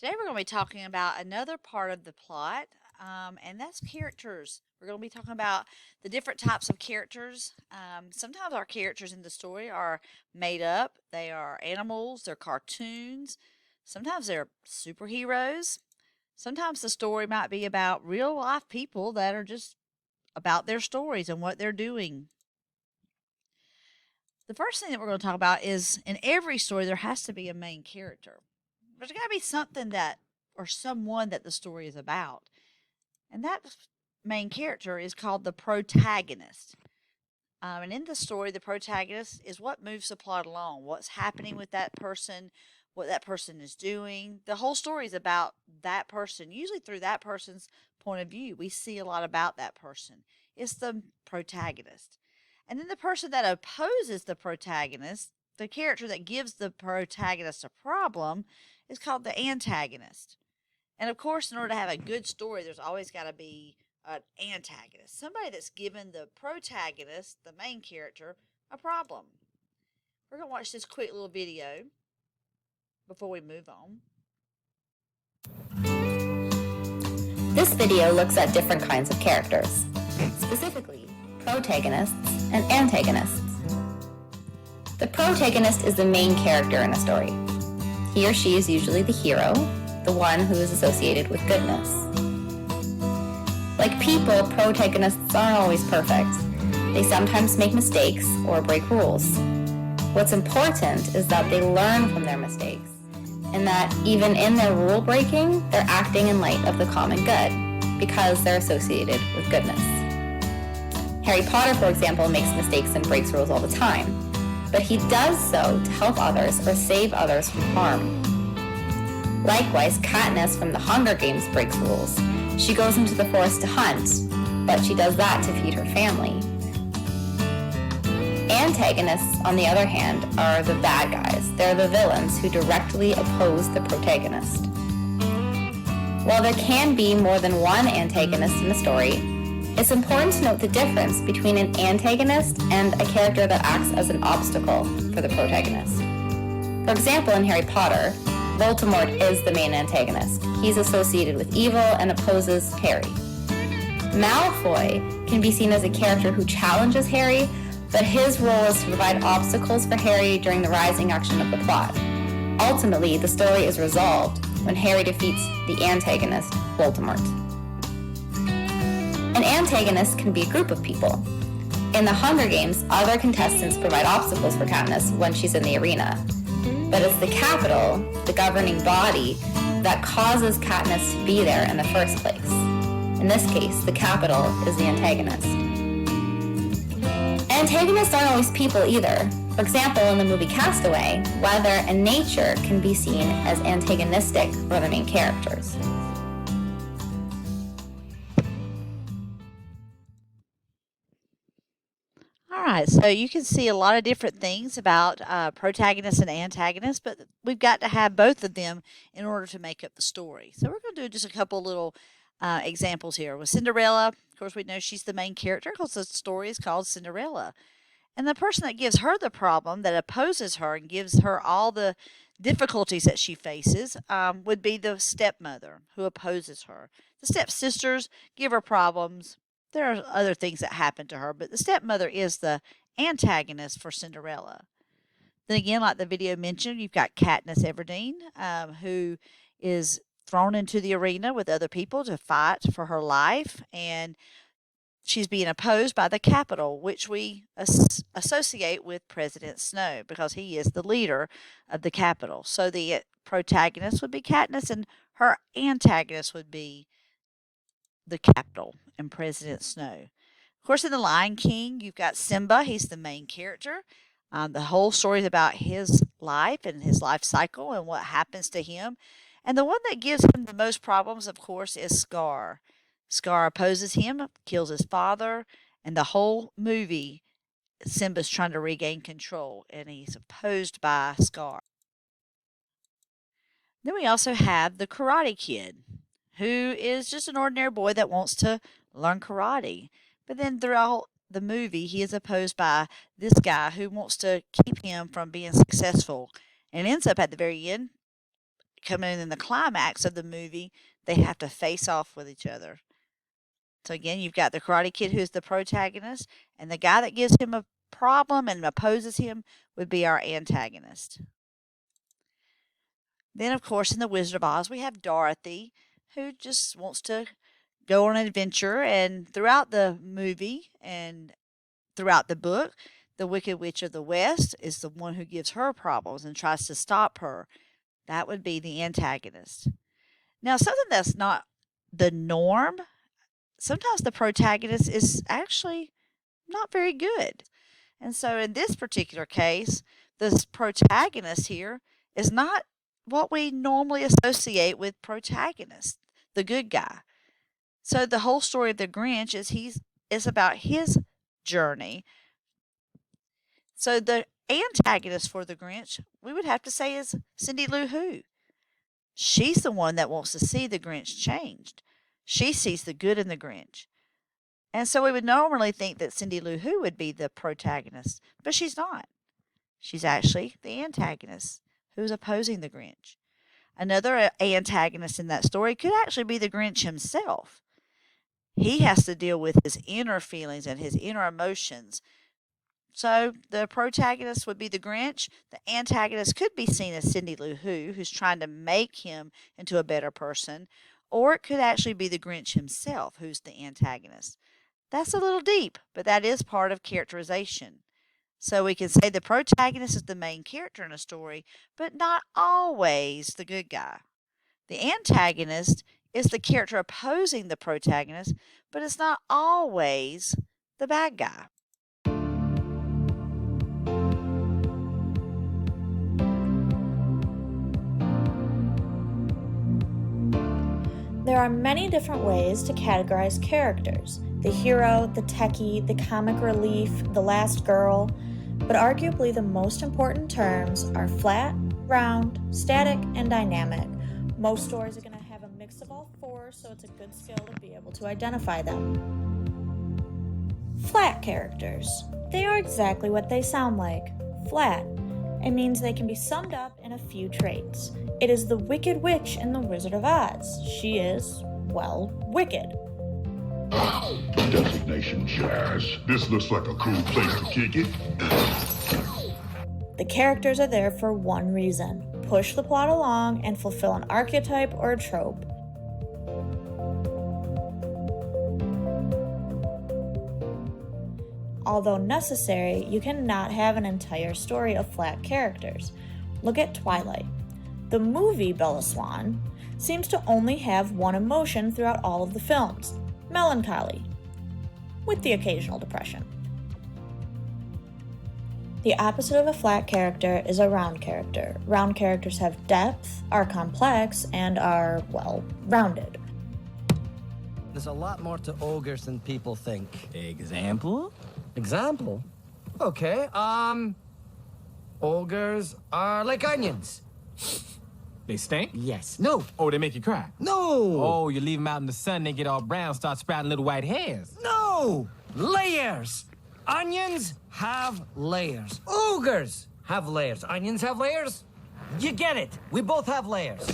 Today we're going to be talking about another part of the plot, and that's characters. We're going to be talking about the different types of characters. Sometimes our characters in the story are made up, they are animals, they're cartoons, sometimes they're superheroes. Sometimes the story might be about real life people that are just about their stories and what they're doing. The first thing that we're going to talk about is in every story, there has to be a main character. There's got to be something that or someone that the story is about. And that main character is called the protagonist. And in the story, the protagonist is what moves the plot along, what's happening with that person, what that person is doing. The whole story is about that person, usually through that person's point of view. We see a lot about that person. It's the protagonist. And then the person that opposes the protagonist, the character that gives the protagonist a problem, is called the antagonist. And of course, in order to have a good story, there's always got to be an antagonist, somebody that's given the protagonist, the main character, a problem. We're going to watch this quick little video before we move on. This video looks at different kinds of characters, specifically protagonists and antagonists. The protagonist is the main character in a story. He or she is usually the hero, the one who is associated with goodness. Like people, protagonists aren't always perfect. They sometimes make mistakes or break rules. What's important is that they learn from their mistakes, and that even in their rule breaking, they're acting in light of the common good, because they're associated with goodness. Harry Potter, for example, makes mistakes and breaks rules all the time, but he does so to help others or save others from harm. Likewise, Katniss from the Hunger Games breaks rules. She goes into the forest to hunt, but she does that to feed her family. Antagonists, on the other hand, are the bad guys. They're the villains who directly oppose the protagonist. While there can be more than one antagonist in a story, it's important to note the difference between an antagonist and a character that acts as an obstacle for the protagonist. For example, in Harry Potter, Voldemort is the main antagonist. He's associated with evil and opposes Harry. Malfoy can be seen as a character who challenges Harry, but his role is to provide obstacles for Harry during the rising action of the plot. Ultimately, the story is resolved when Harry defeats the antagonist, Voldemort. An antagonist can be a group of people. In the Hunger Games, other contestants provide obstacles for Katniss when she's in the arena. But it's the Capitol, the governing body, that causes Katniss to be there in the first place. In this case, the Capitol is the antagonist. Antagonists aren't always people either. For example, in the movie Castaway, weather and nature can be seen as antagonistic for the main characters. All right, so you can see a lot of different things about protagonists and antagonists, but we've got to have both of them in order to make up the story. So we're going to do just a couple little examples here. With Cinderella, of course, we know she's the main character because the story is called Cinderella. And the person that gives her the problem, that opposes her and gives her all the difficulties that she faces, would be the stepmother who opposes her. The stepsisters give her problems. There are other things that happen to her, but the stepmother is the antagonist for Cinderella. Then again, like the video mentioned, you've got Katniss Everdeen, who is thrown into the arena with other people to fight for her life, and she's being opposed by the Capitol, which we associate with President Snow because he is the leader of the Capitol. So the protagonist would be Katniss, and her antagonist would be the Capitol and President Snow. Of course, in The Lion King, you've got Simba. He's the main character. The whole story is about his life and his life cycle and what happens to him. And the one that gives him the most problems, of course, is Scar. Scar opposes him, kills his father, and the whole movie, Simba's trying to regain control, and he's opposed by Scar. Then we also have the Karate Kid, who is just an ordinary boy that wants to learn karate. But then throughout the movie, he is opposed by this guy who wants to keep him from being successful and ends up at the very end coming in the climax of the movie, they have to face off with each other. So again, you've got the Karate Kid who's the protagonist, and the guy that gives him a problem and opposes him would be our antagonist. Then, of course, in The Wizard of Oz, we have Dorothy, who just wants to go on an adventure. And throughout the movie and throughout the book, the Wicked Witch of the West is the one who gives her problems and tries to stop her. That would be the antagonist. Now, something that's not the norm, sometimes the protagonist is actually not very good. And so in this particular case, this protagonist here is not what we normally associate with protagonists, the good guy. So the whole story of the Grinch is about his journey. So the antagonist for the Grinch, we would have to say, is Cindy Lou Who. She's the one that wants to see the Grinch changed. She sees the good in the Grinch. And so we would normally think that Cindy Lou Who would be the protagonist, but she's not. She's actually the antagonist who's opposing the Grinch. Another antagonist in that story could actually be the Grinch himself. He has to deal with his inner feelings and his inner emotions. So the protagonist would be the Grinch. The antagonist could be seen as Cindy Lou Who, who's trying to make him into a better person, or it could actually be the Grinch himself, who's the antagonist. That's a little deep, but that is part of characterization. So we can say the protagonist is the main character in a story, but not always the good guy. The antagonist is the character opposing the protagonist, but it's not always the bad guy. There are many different ways to categorize characters: the hero, the techie, the comic relief, the last girl. But arguably the most important terms are flat, round, static, and dynamic. Most stories are going to have a mix of all four, so it's a good skill to be able to identify them. Flat characters. They are exactly what they sound like: flat. It means they can be summed up in a few traits. It is the Wicked Witch in The Wizard of Oz. She is, well, wicked. Designation Jazz. This looks like a cool place to kick it. The characters are there for one reason: push the plot along and fulfill an archetype or a trope. Although necessary, you cannot have an entire story of flat characters. Look at Twilight. The movie Bella Swan seems to only have one emotion throughout all of the films: melancholy, with the occasional depression. The opposite of a flat character is a round character. Round characters have depth, are complex, and are, well, rounded. There's a lot more to ogres than people think. Example? Example? Okay, ogres are like onions. They stink? Yes. No. Oh, they make you cry? No. Oh, you leave them out in the sun, they get all brown, start sprouting little white hairs. No. Layers. Onions have layers. Ogres have layers. Onions have layers. You get it. We both have layers.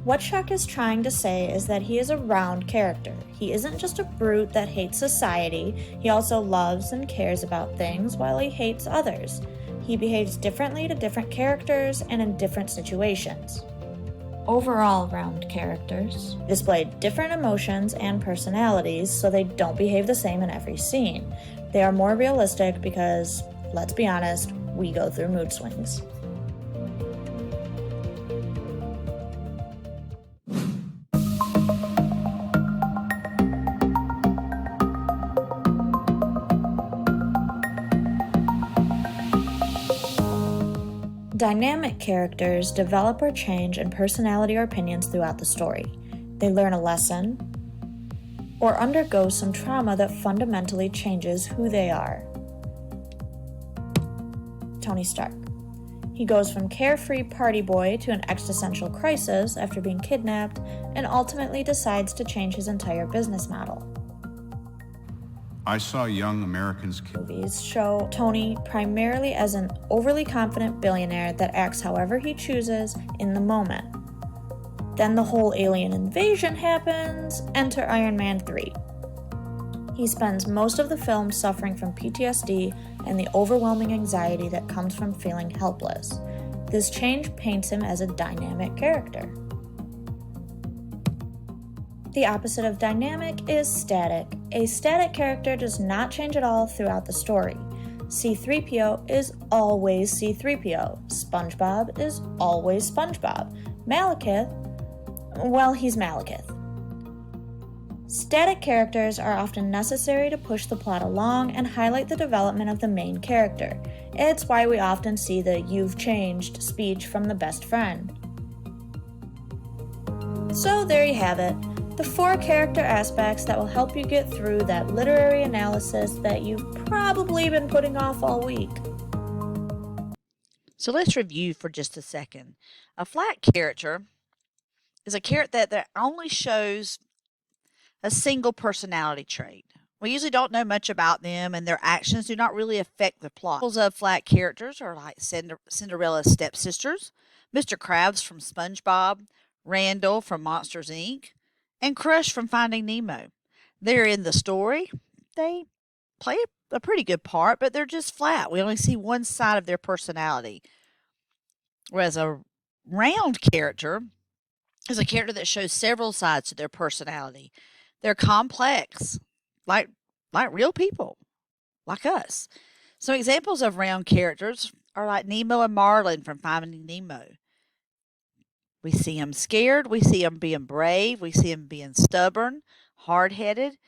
What Chuck is trying to say is that he is a round character. He isn't just a brute that hates society. He also loves and cares about things while he hates others. He behaves differently to different characters and in different situations. Overall, round characters display different emotions and personalities, so they don't behave the same in every scene. They are more realistic because, let's be honest, we go through mood swings. Dynamic characters develop or change in personality or opinions throughout the story. They learn a lesson or undergo some trauma that fundamentally changes who they are. Tony Stark. He goes from carefree party boy to an existential crisis after being kidnapped and ultimately decides to change his entire business model. I saw young Americans movies show Tony primarily as an overly confident billionaire that acts however he chooses in the moment. Then the whole alien invasion happens, enter Iron Man 3. He spends most of the film suffering from PTSD and the overwhelming anxiety that comes from feeling helpless. This change paints him as a dynamic character. The opposite of dynamic is static. A static character does not change at all throughout the story. C-3PO is always C-3PO. SpongeBob is always SpongeBob. Malekith, well, he's Malekith. Static characters are often necessary to push the plot along and highlight the development of the main character. It's why we often see the "you've changed" speech from the best friend. So there you have it. The 4 character aspects that will help you get through that literary analysis that you've probably been putting off all week. So let's review for just a second. A flat character is a character that only shows a single personality trait. We usually don't know much about them, and their actions do not really affect the plot. Examples of flat characters are like Cinderella's stepsisters, Mr. Krabs from SpongeBob, Randall from Monsters, Inc., and Crush from Finding Nemo. They're in the story. They play a pretty good part, but they're just flat. We only see one side of their personality. Whereas a round character is a character that shows several sides to their personality. They're complex, like real people, like us. Some examples of round characters are like Nemo and Marlin from Finding Nemo. We see them scared. We see them being brave. We see them being stubborn, hard-headed.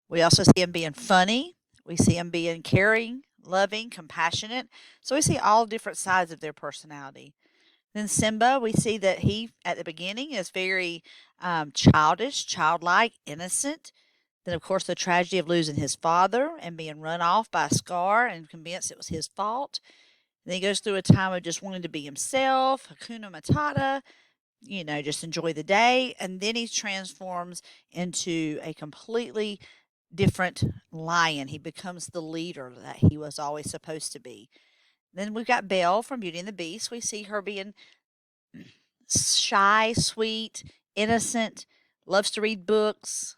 We also see them being funny. We see them being caring, loving, compassionate. So we see all different sides of their personality. Then Simba, we see that he, at the beginning, is very childish, childlike, innocent. Then, of course, the tragedy of losing his father and being run off by Scar and convinced it was his fault. Then he goes through a time of just wanting to be himself, Hakuna Matata, just enjoy the day. And then he transforms into a completely different lion. He becomes the leader that he was always supposed to be. Then we've got Belle from Beauty and the Beast. We see her being shy, sweet, innocent, loves to read books,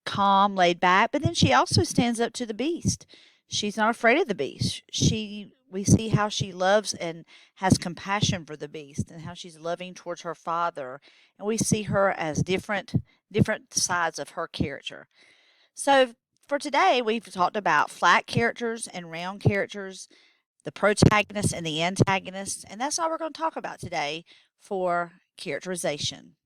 calm, laid back, but then she also stands up to the Beast. She's not afraid of the Beast. We see how she loves and has compassion for the Beast and how she's loving towards her father. And we see her as different sides of her character. So for today, we've talked about flat characters and round characters, the protagonist and the antagonist, and that's all we're going to talk about today for characterization.